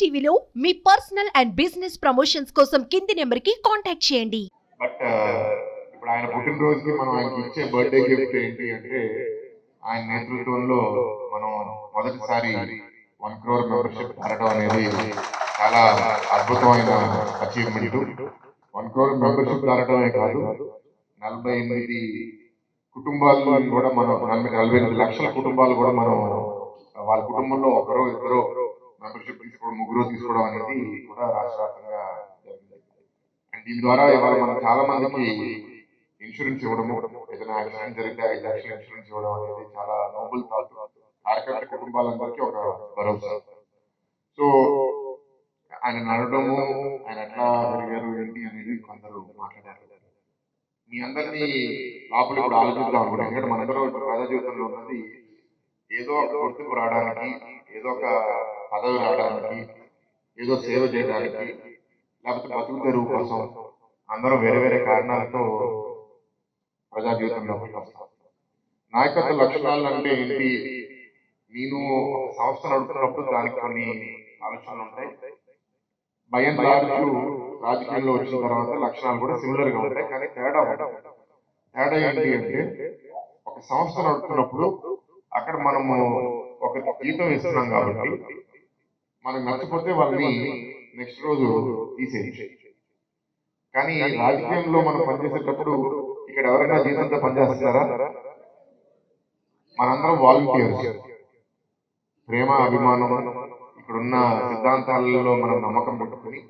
టీవీలో మీ personal and business promotions కోసం కింది నెంబర్కి కాంటాక్ట్ చేయండి. బట్ ఇప్పుడు ఆయన పుట్టినరోజుకి మనం ఆయనకి ఇచ్చే బర్త్డే గిఫ్ట్ ఏంటి అంటే ఆయన నేతృత్వంలో మనం మొదటిసారి 1 crore మెంబర్షిప్ పెరగడం అనేది చాలా అద్భుతమైన అచీవ్మెంట్. 1 crore మెంబర్షిప్ పెరగడమే కాదు, 48 కుటుంబాలు కూడా మనం 48 లక్షల కుటుంబాలు కూడా మనం వాళ్ళ కుటుంబంలో ఒకరో ఇద్దరు మెంబర్షిప్ తీసుకోవడం, ముగ్గురు తీసుకోవడం అనేది కూడా రాష్ట్ర వ్యాప్తంగా జరిగింది. అండ్ దీని ద్వారా ఇవాళ మనం చాలా మందికి ఇన్సూరెన్స్ ఇవ్వడము, ఏదైనా యాక్సిడెంట్ జరిగితే 5 లక్షల ఇన్సూరెన్స్ ఇవ్వడం అనేది చాలా నోబుల్ థాట్. కార్యకర్త కుటుంబాలందరికీ ఒక భరోసా. సో ఆయన నడవడము, ఆయన ఎట్లా పెరిగారు ఏంటి అనేది కొందరు మాట్లాడారు. మీ అందరినీ లోపల ఇప్పుడు ఆలోచిద్దాం అనుకుంటాం. ఎందుకంటే మనందరం ఇప్పుడు ప్రజా జీవితంలో ఉన్నది ఏదో ఒక గుర్తింపు రావడానికి, ఏదో ఒక పదవి రావడానికి, ఏదో సేవ చేయడానికి, లేకపోతే బతుకు తెరువు కోసం అందరూ వేరే వేరే కారణాలతో ప్రజా జీవితంలోకి వస్తాం. నాయకత్వ లక్షణాలు అంటే ఏంటి? నేను ఒక సంస్థ నడుపుతున్నప్పుడు దానికి కొన్ని ఆలోచనలు ఉంటాయి. బై అండ్ లార్జ్ రాజకీయంలో వచ్చిన తర్వాత లక్షణాలు కూడా సిమిలర్ గా ఉంటాయి, కానీ తేడా ఏంటి అంటే ఒక సంస్థ నడుపుతున్నప్పుడు అక్కడ మనము ఒక జీతం ఇస్తున్నాం కాబట్టి మనకు నచ్చకపోతే వాళ్ళని నెక్స్ట్ రోజు తీసేయచ్చు. కానీ రాజకీయంలో మనం పనిచేసేటప్పుడు ఇక్కడ ఎవరైనా జీతంతో పనిచేస్తున్నారా? మనందరం వాలంటీర్స్. ప్రేమ, అభిమానం, ఇక్కడున్న సిద్ధాంతాలలో మనం నమ్మకం పెట్టుకుని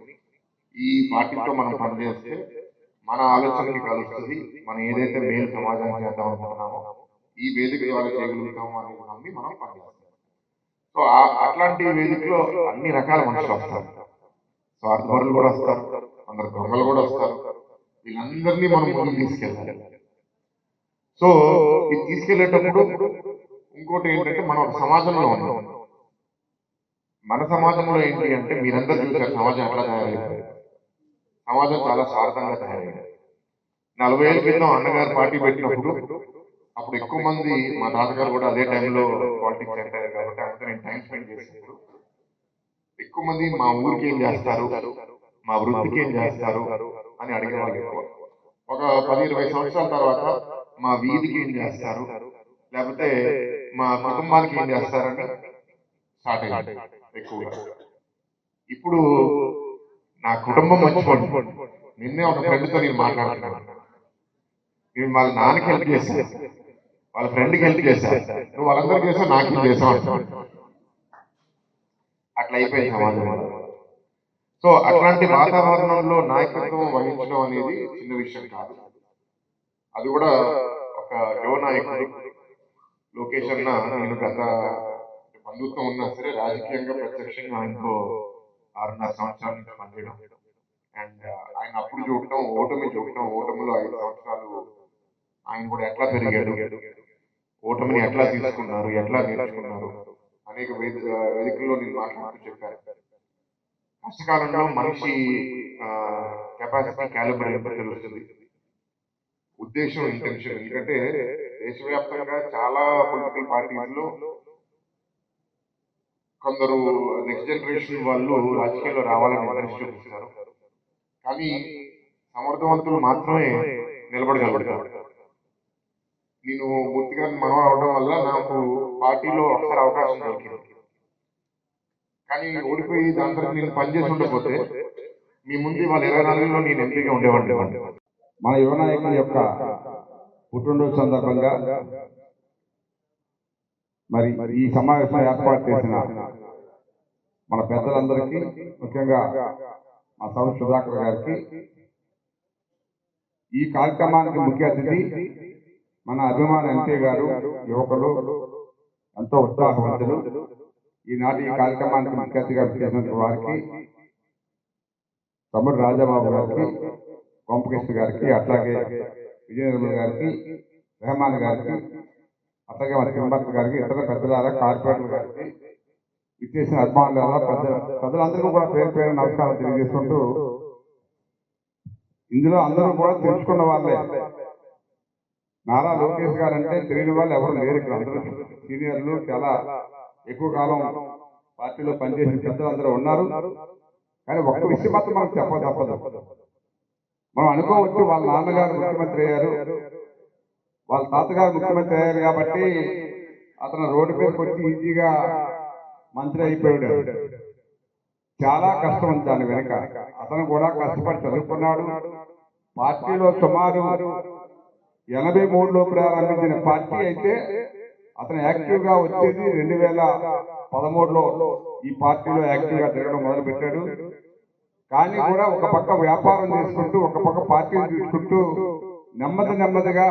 ఈ పార్టీతో మనం పనిచేస్తే మన ఆలోచనకి కలుస్తుంది. మనం ఏదైతే మేలు సమాజానికి చేద్దాం అనుకుంటున్నామో ఈ వేదిక ద్వారా చేయగలుగుతాము అనేది నమ్మి మనం పనిచేస్తాం. సో అట్లాంటి వేదికలో అన్ని రకాల మనుషులు వస్తారు. స్వార్థపరులు కూడా వస్తారు, కొందరు దొంగలు కూడా వస్తారు. వీళ్ళందరినీ మనం ముందుకు తీసుకెళ్ళాలి. సో ఇది తీసుకెళ్లేటప్పుడు ఇంకోటి ఏంటంటే మనం ఒక సమాజంలో ఉన్నాం. మన సమాజంలో ఏంటి అంటే మీరందరూ చూసారు సమాజం ఎట్లా తయారైంది. సమాజం చాలా స్వార్థంగా తయారైంది. 40 ఏళ్ళ క్రితం అన్నగారు పార్టీ పెట్టినప్పుడు అప్పుడు ఎక్కువ మంది, మా తాతగారు కూడా అదే టైంలో పాలిటిక్స్ అంటారు కాబట్టి అంతా నేను టైం స్పెండ్ చేసినప్పుడు ఎక్కువ మంది మా ఊరికి ఏం చేస్తారు, మా వృత్తికి ఏం చేస్తారు అని అడిగేవాళ్ళు ఎక్కువ. ఒక 10-20 సంవత్సరాల తర్వాత మా వీధికి ఏం చేస్తారు, లేకపోతే మా కుటుంబానికి ఏం చేస్తారని స్టార్ట్ అయ్యింది ఎక్కువగా. ఇప్పుడు నా కుటుంబం మర్చిపోండి. నిన్నే ఒక ఫ్రెండ్తో నేను మాట్లాడుతున్నాను. నేను వాళ్ళ నాన్నకి హెల్ప్ చేశాను, వాళ్ళ ఫ్రెండ్కి హెల్ప్ చేశాను, నువ్వు వాళ్ళందరికీ చేసావు, నాకేం చేసావు అంటున్నాను. అట్లా అయిపోయింది సమాజం. సో అట్లాంటి వాతావరణంలో నాయకత్వం వహించడం అనేది చిన్న విషయం కాదు. అది కూడా ఒక యువ నాయకుడు లోకేష్ అన్న, నేను గత బంధుత్వం ఉన్నా సరే రాజకీయంగా ప్రత్యక్షంగా ఆయనతో 6.5 సంవత్సరాల నుంచి పనిచేయడం. అండ్ ఆయన అప్పుడు చూడటం, ఓటమిలో 5 సంవత్సరాలు ఆయన కూడా ఎట్లా పెరిగాడు, ఓటమిని ఎట్లా తీసుకున్నారు, ఎట్లా నేర్చుకున్నారు అనేక వేదికల్లో నేను మాట్లాడుతూ చెప్పాను. కష్టకాలంలో మనిషి కెపాసిటీ, క్యాలిబర్ ఏంటో తెలుస్తుంది. ఉద్దేశం, ఇంటెన్షన్. ఎందుకంటే దేశవ్యాప్తంగా చాలా పొలిటికల్ పార్టీల్లో కొందరు నెక్స్ట్ జనరేషన్ వాళ్ళు రాజకీయాల్లో రావాలని ఇంట్రెస్ట్ చూపిస్తారు, కానీ సమర్థవంతులు మాత్రమే నిలబడగలుగుతారు. నేను పూర్తిగా మనం అవడం వల్ల నాకు పార్టీలో ఒకసారి అవకాశం దొరికింది, కానీ ఓడిపోయి దాని తర్వాత నేను పనిచేసి ఉండకపోతే మీ ముందు వాళ్ళ 24లో నేను ఎంపీగా ఉండేవాడిని. మన యువ నాయకుల యొక్క పుట్టినరోజు సందర్భంగా మరి ఈ సమావేశం ఏర్పాటు చేసిన మన పెద్దలందరికీ, ముఖ్యంగా మా సౌ సుధాకర్ గారికి, ఈ కార్యక్రమానికి ముఖ్య అతిథి మన అభిమాన ఎంపీ గారు, యువకులు, ఎంతో ఉత్సాహవంతులు, ఈనాటి ఈ కార్యక్రమానికి ముఖ్య అతిథిగా చేసినందుకు వారికి, తమ్ముడు రాజాబాబు గారికి, కొంపకృష్ణ గారికి, అట్లాగే విజయనిర్మల్ గారికి, రెహమాన్ గారికి, అట్లాగే మన తిరుమల గారికి, ఇతర పెద్దల కార్పొరేటర్ గారికి, ఇచ్చేసిన అభిమానుల ప్రజలందరికీ కూడా పేరు పేరు నమస్కారం తెలియజేసుకుంటూ, ఇందులో అందరూ కూడా తెలుసుకున్న వాళ్ళే. నారా లోకేష్ గారు అంటే తెలియని వాళ్ళు ఎవరు లేరు ఇక్కడ. అందరూ సీనియర్లు, చాలా ఎక్కువ కాలం పార్టీలో పనిచేసిన పెద్దలు అందరూ ఉన్నారు. కానీ ఒక్క విషయం మాత్రం మనకు తప్పదు. మనం అనుకోవచ్చు వాళ్ళ నాన్నగారు ముఖ్యమంత్రి అయ్యారు, వాళ్ళ తాతగారు ముఖ్యమంత్రి అయ్యారు కాబట్టి అతను రోడ్డు మీదకి వచ్చి ఈజీగా మంత్రి అయిపోయాడు. చాలా కష్టం ఉంది దాని వెనుక. అతను కూడా కష్టపడి చదువుకున్నాడు. పార్టీలో సుమారు 83లో ప్రారంభించిన పార్టీ అయితే అతను యాక్టివ్గా వచ్చేది 2013లో ఈ పార్టీలో యాక్టివ్గా తిరగడం మొదలు పెట్టాడు. కానీ కూడా ఒక పక్క వ్యాపారం చేసుకుంటూ ఒక పక్క పార్టీని చూసుకుంటూ నెమ్మదిగా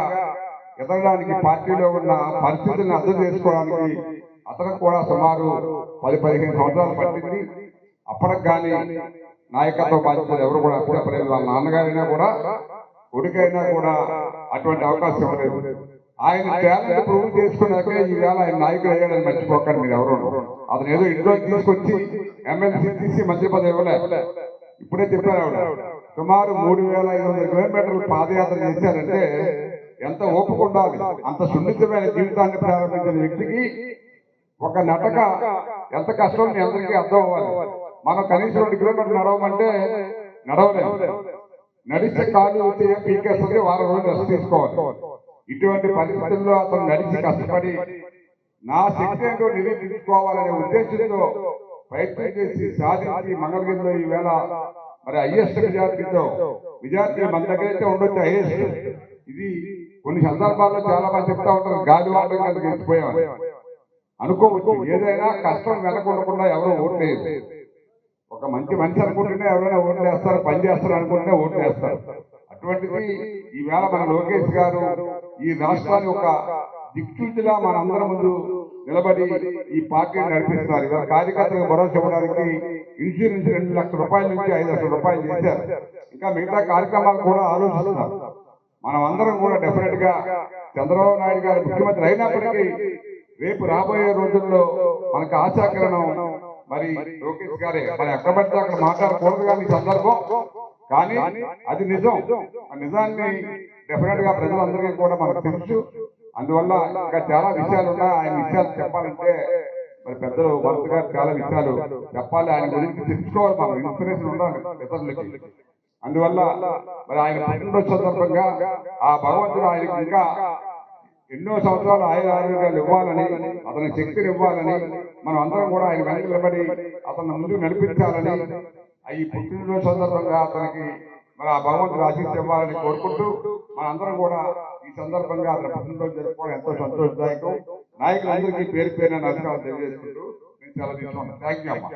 ఎదగడానికి, పార్టీలో ఉన్న పరిస్థితులను అర్థం చేసుకోవడానికి అతను కూడా సుమారు 10-15 సంవత్సరాలు పట్టింది. అప్పటికి కానీ నాయకత్వ బాధ్యతలు ఎవరు కూడా చెప్పలేదు. వాళ్ళ నాన్నగారైనా కూడా కొడుకైనా కూడా అటువంటి అవకాశం ఇవ్వలేదు. ఆయన టాలెంట్ ప్రూవ్ చేసుకున్నాకే ఈవేళ ఆయన నాయకుడు అయ్యాడని మర్చిపోకండి మీరు ఎవరు. అతను ఏదో ఇంట్లో తీసుకొచ్చి ఎమ్మెల్సీ తీసి మంత్రి పదవి ఇవ్వలే. ఇప్పుడే చెప్పారు ఆవిడ, సుమారు 3500 కిలోమీటర్లు పాదయాత్ర చేశారంటే ఎంత ఓపిక ఉండాలి. అంత సున్నితమైన జీవితాన్ని ప్రారంభించిన వ్యక్తికి ఒక నటక ఎంత కష్టం మీ అందరికీ అర్థం అవ్వాలి. మనం కనీసం 2 కిలోమీటర్లు నడవమంటే నడవలేము. నడిచే కాలు పీకేస్తుంది, వారం రోజులు రెస్ట్ తీసుకోవాలి. ఇటువంటి పరిస్థితుల్లో అతను నడిచి కష్టపడి నా శక్తి ఏంటో నిరూపించుకోవాలనే ఉద్దేశంతో ప్రయత్నం చేసి సాధించి మంగళగిరిలో ఈవేళ మరి హైయెస్ట్ మెజార్టీ మన దగ్గర అయితే ఉండొచ్చు. హైయెస్ట్ ఇది కొన్ని సందర్భాల్లో చాలా మంది చెప్తా ఉంటారు, గాలి వాడడం కదా గెలిచిపోయామని అనుకోవచ్చు. ఏదైనా కష్టం వెనకొడకుండా ఎవరు ఓట్లేదు. ఒక మంచి మనిషి అనుకుంటేనే ఎవరైనా ఓట్లు వేస్తారు, పని చేస్తారు అనుకుంటేనే ఓట్లు వేస్తారు. అటువంటిది ఈవేళ మన లోకేష్ గారు ఈ రాష్ట్రాన్ని ఒక దిక్సూచిలా మనందరి ముందు నిలబడి ఈ పార్టీని నడిపిస్తున్నారు. ఇవాళ కార్యకర్తలకు భరోసా ఇవ్వడానికి ఇన్సూరెన్స్ 2 లక్షల రూపాయల నుంచి 5 లక్షల రూపాయలు చేశారు. ఇంకా మిగతా కార్యక్రమాలు కూడా ఆలోచిస్తున్నారు. మనం అందరం కూడా డెఫినెట్ గా చంద్రబాబు నాయుడు గారు ముఖ్యమంత్రి అయినప్పటికీ రేపు రాబోయే రోజుల్లో మనకు ఆశాకిరణం మరి లోకేష్ గారే. మరి ఎక్కడ పడితే అక్కడ మాట్లాడకూడదు కానీ సందర్భం, కానీ అది నిజం. ఆ నిజాన్ని డెఫినెట్ గా ప్రజలందరికీ కూడా మనకు తెలుసు. అందువల్ల ఇంకా చాలా విషయాలు ఉన్నాయి. ఆయన విషయాలు చెప్పాలంటే మరి పెద్దలు భరత్ గారు చాలా విషయాలు చెప్పాలి. ఆయన గురించి తెలుసుకోవాలి, మనం ఇన్స్పిరేషన్ ఉండాలి ఇతరులకి. అందువల్ల మరి ఆయన పుట్టినరోజు సందర్భంగా ఆ భగవంతుడు ఆయనకి ఇంకా ఎన్నో సంవత్సరాలు ఆరోగ్యాలు ఇవ్వాలని, అతని శక్తిని ఇవ్వాలని, మనం అందరం కూడా ఆయన వెనక నిలబడి అతను ముందుకు నడిపించాలని, ఈ పుట్టినరోజు సందర్భంగా అతనికి మరి ఆ భగవంతుడు ఆశీస్సు ఇవ్వాలని కోరుకుంటూ మనందరం కూడా ఈ సందర్భంగా అతని పుట్టినరోజు జరుపుకోవడం ఎంతో సంతోషదాయకం. నాయకులందరికీ పేరు పేరున నమస్కారాలు తెలియజేసుకుంటూ నేను చాలా తీసుకున్నాను. థ్యాంక్ యూ అమ్మా.